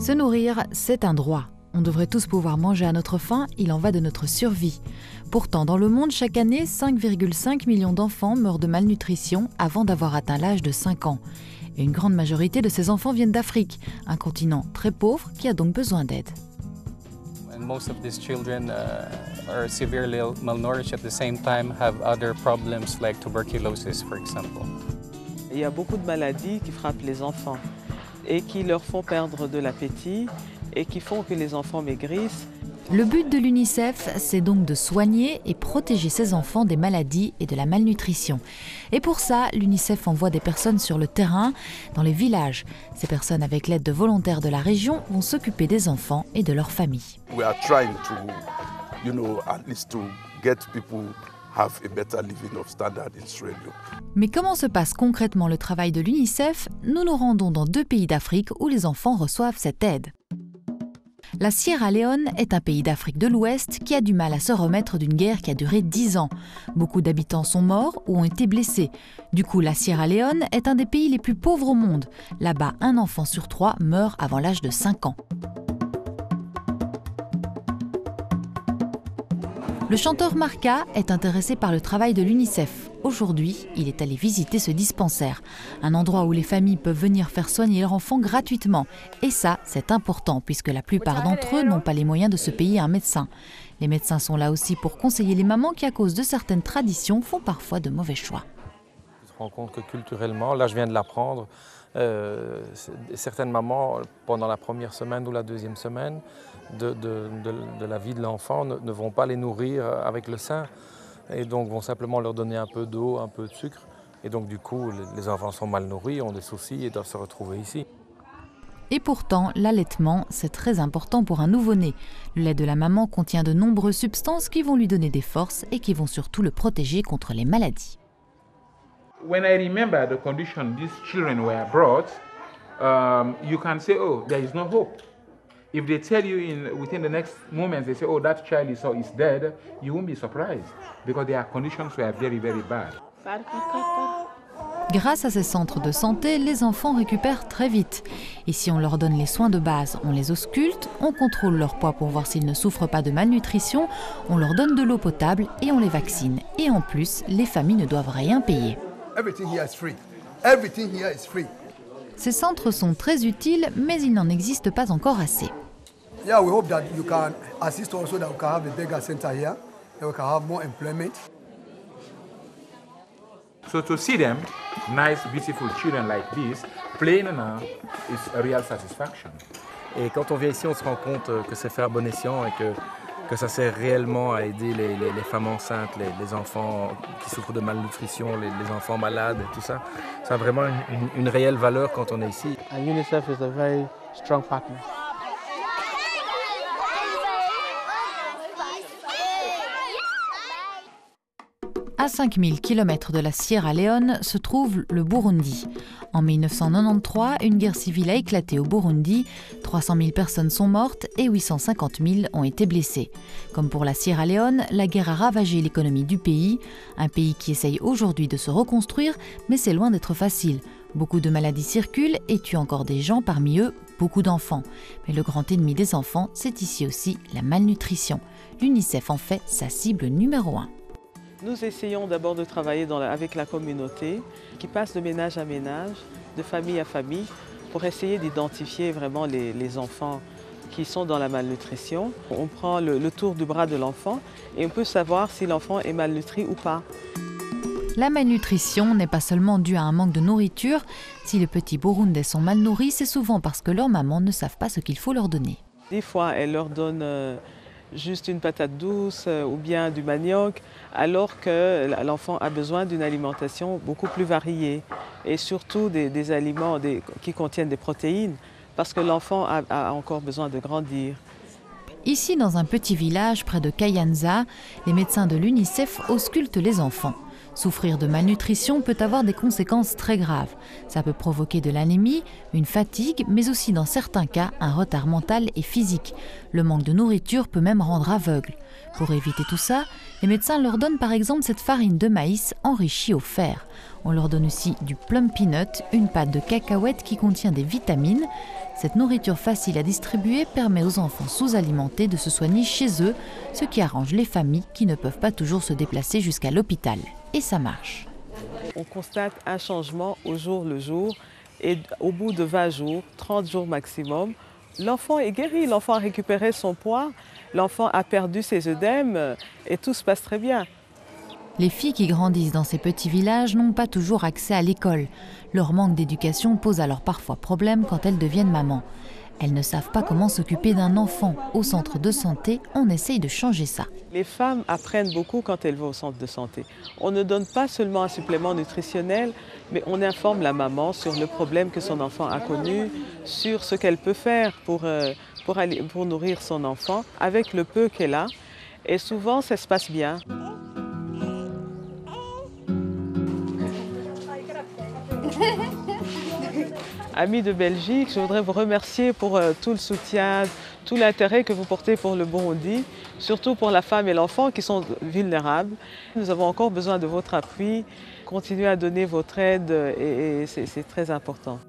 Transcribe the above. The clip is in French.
Se nourrir, c'est un droit. On devrait tous pouvoir manger à notre faim, il en va de notre survie. Pourtant, dans le monde, chaque année, 5,5 millions d'enfants meurent de malnutrition avant d'avoir atteint l'âge de 5 ans. Et une grande majorité de ces enfants viennent d'Afrique, un continent très pauvre qui a donc besoin d'aide. Most of these children are severely malnourished at the same time, have other problems like tuberculosis, for example. Il y a beaucoup de maladies qui frappent les enfants et qui leur font perdre de l'appétit et qui font que les enfants maigrissent. Le but de l'UNICEF, c'est donc de soigner et protéger ces enfants des maladies et de la malnutrition. Et pour ça, l'UNICEF envoie des personnes sur le terrain, dans les villages. Ces personnes, avec l'aide de volontaires de la région, vont s'occuper des enfants et de leurs familles. We are trying to, at least to get people have a better living of standard in Sierra Leone. Mais comment se passe concrètement le travail de l'UNICEF? Nous nous rendons dans 2 pays d'Afrique où les enfants reçoivent cette aide. La Sierra Leone est un pays d'Afrique de l'Ouest qui a du mal à se remettre d'une guerre qui a duré 10 ans. Beaucoup d'habitants sont morts ou ont été blessés. Du coup, la Sierra Leone est un des pays les plus pauvres au monde. Là-bas, un enfant sur 3 meurt avant l'âge de 5 ans. Le chanteur Marca est intéressé par le travail de l'UNICEF. Aujourd'hui, il est allé visiter ce dispensaire, un endroit où les familles peuvent venir faire soigner leurs enfants gratuitement. Et ça, c'est important, puisque la plupart d'entre eux n'ont pas les moyens de se payer un médecin. Les médecins sont là aussi pour conseiller les mamans qui, à cause de certaines traditions, font parfois de mauvais choix. Je me rends compte que culturellement, là je viens de l'apprendre, certaines mamans, pendant la première semaine ou la deuxième semaine de la vie de l'enfant, ne vont pas les nourrir avec le sein. Et donc vont simplement leur donner un peu d'eau, un peu de sucre. Et donc du coup, les enfants sont mal nourris, ont des soucis et doivent se retrouver ici. Et pourtant, l'allaitement, c'est très important pour un nouveau-né. Le lait de la maman contient de nombreuses substances qui vont lui donner des forces et qui vont surtout le protéger contre les maladies. When I remember the condition these children were brought, you can say, oh, there is no hope. If they tell you within the next moments, they say, oh, that child is dead, you won't be surprised because their conditions were very, very bad. Grâce à ces centres de santé, les enfants récupèrent très vite. Et si on leur donne les soins de base, on les ausculte, on contrôle leur poids pour voir s'ils ne souffrent pas de malnutrition, on leur donne de l'eau potable et on les vaccine. Et en plus, les familles ne doivent rien payer. Everything here is free. Everything here is free. Ces centres sont très utiles, mais il n'en existe pas encore assez. Yeah, we hope that you can assist also that we can have a bigger center here, that we can have more employment. So to see them, nice, beautiful children like this, playing now is a real satisfaction. Et quand on vient ici, on se rend compte que c'est fait à bon escient et que ça sert réellement à aider les femmes enceintes, les enfants qui souffrent de malnutrition, les enfants malades et tout ça. Ça a vraiment une réelle valeur quand on est ici. And UNICEF is a very strong partner. À 5000 km de la Sierra Leone se trouve le Burundi. En 1993, une guerre civile a éclaté au Burundi. 300 000 personnes sont mortes et 850 000 ont été blessées. Comme pour la Sierra Leone, la guerre a ravagé l'économie du pays. Un pays qui essaye aujourd'hui de se reconstruire, mais c'est loin d'être facile. Beaucoup de maladies circulent et tuent encore des gens, parmi eux beaucoup d'enfants. Mais le grand ennemi des enfants, c'est ici aussi la malnutrition. L'UNICEF en fait sa cible numéro 1. Nous essayons d'abord de travailler avec la communauté qui passe de ménage à ménage, de famille à famille, pour essayer d'identifier vraiment les enfants qui sont dans la malnutrition. On prend le tour du bras de l'enfant et on peut savoir si l'enfant est malnutri ou pas. La malnutrition n'est pas seulement due à un manque de nourriture. Si les petits Burundais sont mal nourris, c'est souvent parce que leurs mamans ne savent pas ce qu'il faut leur donner. Des fois, elles leur donnent juste une patate douce ou bien du manioc, alors que l'enfant a besoin d'une alimentation beaucoup plus variée et surtout des aliments qui contiennent des protéines, parce que l'enfant a encore besoin de grandir. Ici, dans un petit village près de Kayanza, les médecins de l'UNICEF auscultent les enfants. Souffrir de malnutrition peut avoir des conséquences très graves. Ça peut provoquer de l'anémie, une fatigue, mais aussi dans certains cas un retard mental et physique. Le manque de nourriture peut même rendre aveugle. Pour éviter tout ça, les médecins leur donnent par exemple cette farine de maïs enrichie au fer. On leur donne aussi du plum peanut, une pâte de cacahuète qui contient des vitamines. Cette nourriture facile à distribuer permet aux enfants sous-alimentés de se soigner chez eux, ce qui arrange les familles qui ne peuvent pas toujours se déplacer jusqu'à l'hôpital. Et ça marche. On constate un changement au jour le jour et au bout de 20 jours, 30 jours maximum, l'enfant est guéri, l'enfant a récupéré son poids, l'enfant a perdu ses œdèmes et tout se passe très bien. Les filles qui grandissent dans ces petits villages n'ont pas toujours accès à l'école. Leur manque d'éducation pose alors parfois problème quand elles deviennent mamans. Elles ne savent pas comment s'occuper d'un enfant. Au centre de santé, on essaye de changer ça. Les femmes apprennent beaucoup quand elles vont au centre de santé. On ne donne pas seulement un supplément nutritionnel, mais on informe la maman sur le problème que son enfant a connu, sur ce qu'elle peut faire pour nourrir son enfant avec le peu qu'elle a. Et souvent, ça se passe bien. Amis de Belgique, je voudrais vous remercier pour tout le soutien, tout l'intérêt que vous portez pour le Burundi, surtout pour la femme et l'enfant qui sont vulnérables. Nous avons encore besoin de votre appui. Continuez à donner votre aide et c'est très important.